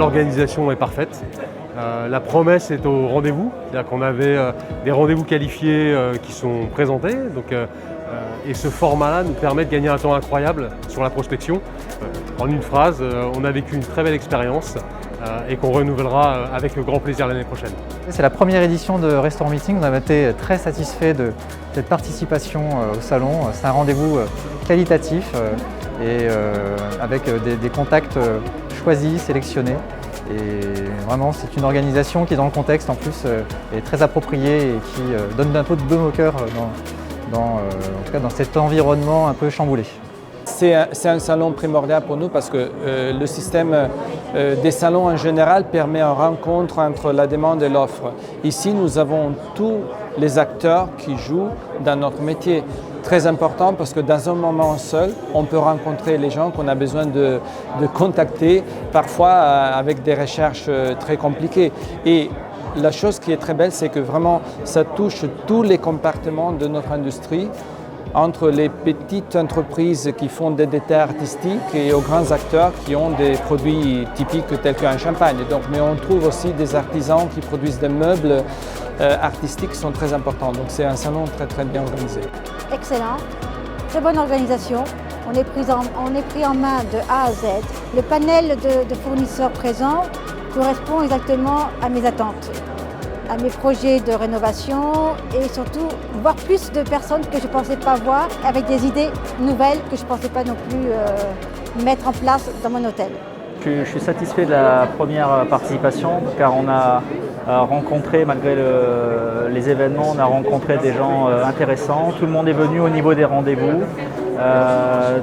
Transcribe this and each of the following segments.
l'organisation est parfaite. La promesse est au rendez-vous, c'est-à-dire qu'on avait des rendez-vous qualifiés qui sont présentés. Et ce format-là nous permet de gagner un temps incroyable sur la prospection. En une phrase, on a vécu une très belle expérience et qu'on renouvellera avec grand plaisir l'année prochaine. C'est la première édition de Restaurant Meeting. On a été très satisfait de cette participation au salon. C'est un rendez-vous qualitatif et avec des contacts choisis, sélectionnés. Et vraiment, c'est une organisation qui, dans le contexte, en plus, est très appropriée et qui donne un peu de baume au cœur en tout cas dans cet environnement un peu chamboulé. C'est un salon primordial pour nous parce que le système des salons en général permet une rencontre entre la demande et l'offre. Ici, nous avons tous les acteurs qui jouent dans notre métier. Très important parce que dans un moment seul, on peut rencontrer les gens qu'on a besoin de contacter, parfois avec des recherches très compliquées. Et la chose qui est très belle, c'est que vraiment ça touche tous les compartiments de notre industrie, entre les petites entreprises qui font des détails artistiques et aux grands acteurs qui ont des produits typiques tels qu'un champagne. Mais on trouve aussi des artisans qui produisent des meubles artistiques qui sont très importants. Donc c'est un salon très très bien organisé. Excellent, très bonne organisation. On est pris en main de A à Z. Le panel de fournisseurs présents correspond exactement à mes attentes, à mes projets de rénovation et surtout voir plus de personnes que je ne pensais pas voir avec des idées nouvelles que je ne pensais pas non plus mettre en place dans mon hôtel. Je suis satisfait de la première participation car on a rencontré, malgré les événements, on a rencontré des gens intéressants. Tout le monde est venu au niveau des rendez-vous.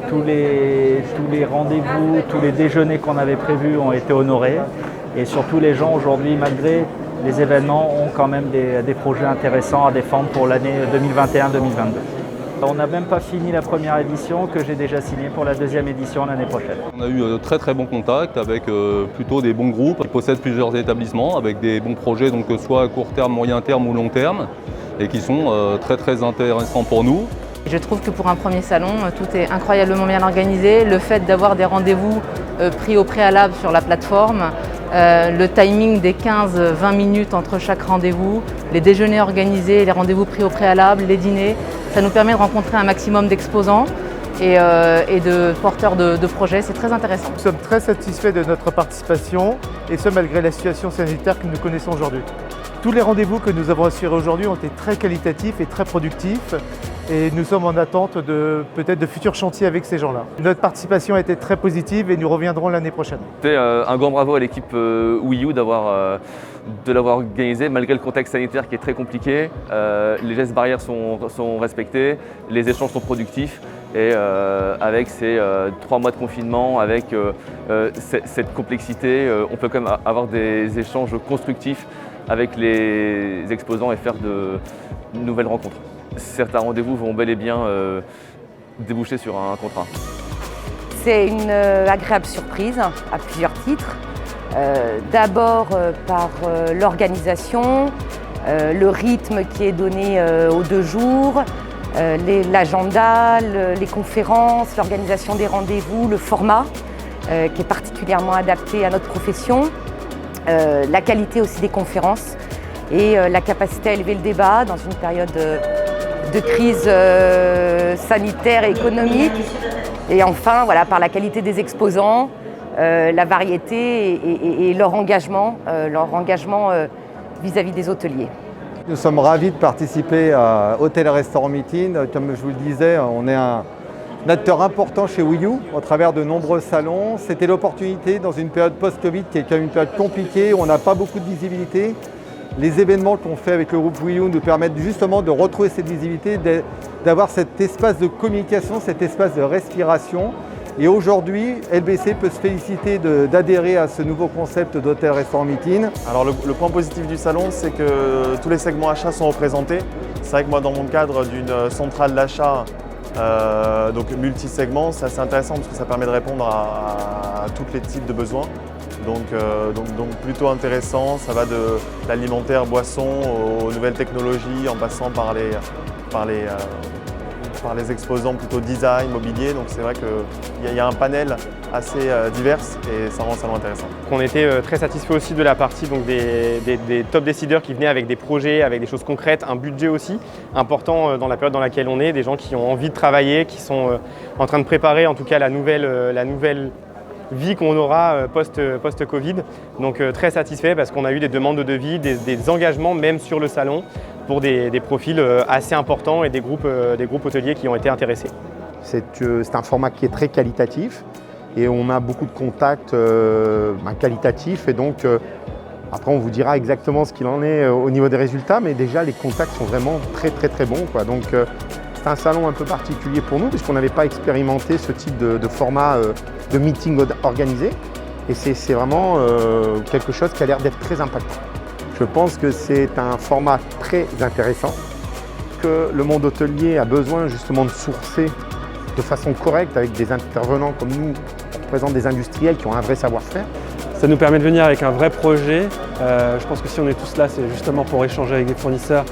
Tous les rendez-vous, tous les déjeuners qu'on avait prévus ont été honorés. Et surtout les gens aujourd'hui, malgré les événements, ont quand même des projets intéressants à défendre pour l'année 2021-2022. On n'a même pas fini la première édition que j'ai déjà signé pour la deuxième édition l'année prochaine. On a eu très très bons contacts avec plutôt des bons groupes qui possèdent plusieurs établissements avec des bons projets, donc soit à court terme, moyen terme ou long terme, et qui sont très très intéressants pour nous. Je trouve que pour un premier salon, tout est incroyablement bien organisé. Le fait d'avoir des rendez-vous pris au préalable sur la plateforme, le timing des 15-20 minutes entre chaque rendez-vous, les déjeuners organisés, les rendez-vous pris au préalable, les dîners, ça nous permet de rencontrer un maximum d'exposants et de porteurs de projets. C'est très intéressant. Nous sommes très satisfaits de notre participation et ce malgré la situation sanitaire que nous connaissons aujourd'hui. Tous les rendez-vous que nous avons assurés aujourd'hui ont été très qualitatifs et très productifs et nous sommes en attente peut-être de futurs chantiers avec ces gens-là. Notre participation a été très positive et nous reviendrons l'année prochaine. C'était un grand bravo à l'équipe WiiU de l'avoir organisé malgré le contexte sanitaire qui est très compliqué. Les gestes barrières sont respectés, les échanges sont productifs et avec ces 3 mois de confinement, avec cette complexité, on peut quand même avoir des échanges constructifs avec les exposants et faire de nouvelles rencontres. Certains rendez-vous vont bel et bien déboucher sur un contrat. C'est une agréable surprise à plusieurs titres. D'abord par l'organisation, le rythme qui est donné aux 2 jours, l'agenda, les conférences, l'organisation des rendez-vous, le format qui est particulièrement adapté à notre profession, la qualité aussi des conférences et la capacité à élever le débat dans une période de crise sanitaire et économique. Et enfin, voilà, par la qualité des exposants, la variété et leur engagement vis-à-vis des hôteliers. Nous sommes ravis de participer à Hôtel Restaurant Meeting. Comme je vous le disais, on est un acteur important chez WiiU au travers de nombreux salons. C'était l'opportunité dans une période post-Covid qui est quand même une période compliquée où on n'a pas beaucoup de visibilité. Les événements qu'on fait avec le groupe WiiU nous permettent justement de retrouver cette visibilité, d'avoir cet espace de communication, cet espace de respiration. Et aujourd'hui, LBC peut se féliciter d'adhérer à ce nouveau concept d'Hôtel Restaurant Meeting. Alors le point positif du salon, c'est que tous les segments achats sont représentés. C'est vrai que moi, dans mon cadre d'une centrale d'achat, donc multi-segments, c'est assez intéressant parce que ça permet de répondre à tous les types de besoins. Donc plutôt intéressant, ça va de l'alimentaire, boisson, aux nouvelles technologies, en passant par par les exposants plutôt design, mobilier. Donc c'est vrai qu'il y a un panel assez divers et ça rend le salon intéressant. On était très satisfait aussi de la partie donc, des top décideurs qui venaient avec des projets, avec des choses concrètes, un budget aussi important dans la période dans laquelle on est, des gens qui ont envie de travailler, qui sont en train de préparer en tout cas la nouvelle vie qu'on aura post-Covid. Donc très satisfait parce qu'on a eu des demandes de devis, des engagements même sur le salon pour des profils assez importants et des groupes hôteliers qui ont été intéressés. C'est un format qui est très qualitatif et on a beaucoup de contacts qualitatifs et donc après on vous dira exactement ce qu'il en est au niveau des résultats, mais déjà les contacts sont vraiment très bons, quoi. Donc c'est un salon un peu particulier pour nous puisqu'on n'avait pas expérimenté ce type de format de meeting organisé et c'est vraiment quelque chose qui a l'air d'être très impactant. Je pense que c'est un format très intéressant, que le monde hôtelier a besoin justement de sourcer de façon correcte avec des intervenants comme nous, qui représentent des industriels qui ont un vrai savoir-faire. Ça nous permet de venir avec un vrai projet. Je pense que si on est tous là, c'est justement pour échanger avec des fournisseurs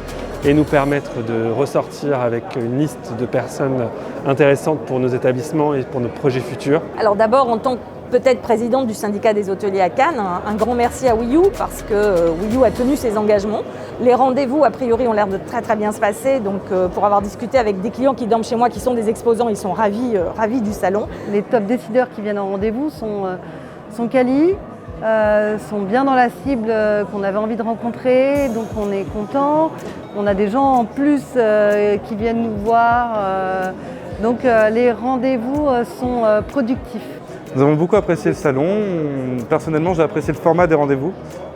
et nous permettre de ressortir avec une liste de personnes intéressantes pour nos établissements et pour nos projets futurs. Alors d'abord, en tant que peut-être présidente du syndicat des hôteliers à Cannes, un grand merci à WiU parce que WiU a tenu ses engagements. Les rendez-vous, a priori, ont l'air de très bien se passer. Donc pour avoir discuté avec des clients qui dorment chez moi, qui sont des exposants, ils sont ravis du salon. Les top décideurs qui viennent en rendez-vous sont quali, sont bien dans la cible qu'on avait envie de rencontrer, donc on est content. On a des gens en plus qui viennent nous voir, donc les rendez-vous sont productifs. Nous avons beaucoup apprécié le salon. Personnellement, j'ai apprécié le format des rendez-vous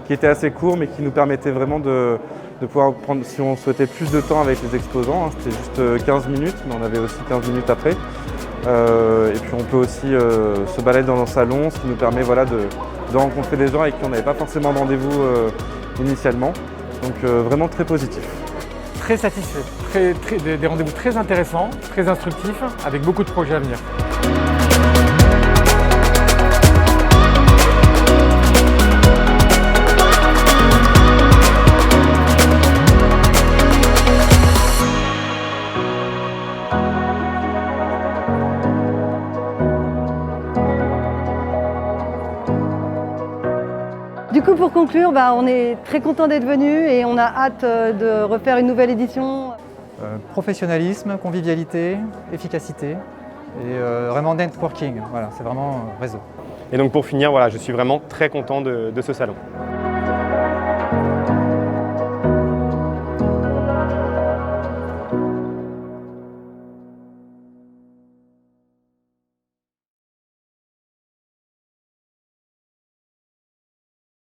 qui était assez court mais qui nous permettait vraiment de pouvoir prendre, si on souhaitait plus de temps avec les exposants, c'était juste 15 minutes, mais on avait aussi 15 minutes après. Et puis on peut aussi se balader dans un salon, ce qui nous permet de rencontrer des gens avec qui on n'avait pas forcément de rendez-vous initialement. Donc vraiment très positif. Très satisfait, des rendez-vous très intéressants, très instructifs, avec beaucoup de projets à venir. Du coup, pour conclure, on est très content d'être venus et on a hâte de refaire une nouvelle édition. Professionnalisme, convivialité, efficacité et vraiment networking. Voilà, c'est vraiment réseau. Et donc pour finir, voilà, je suis vraiment très content de ce salon.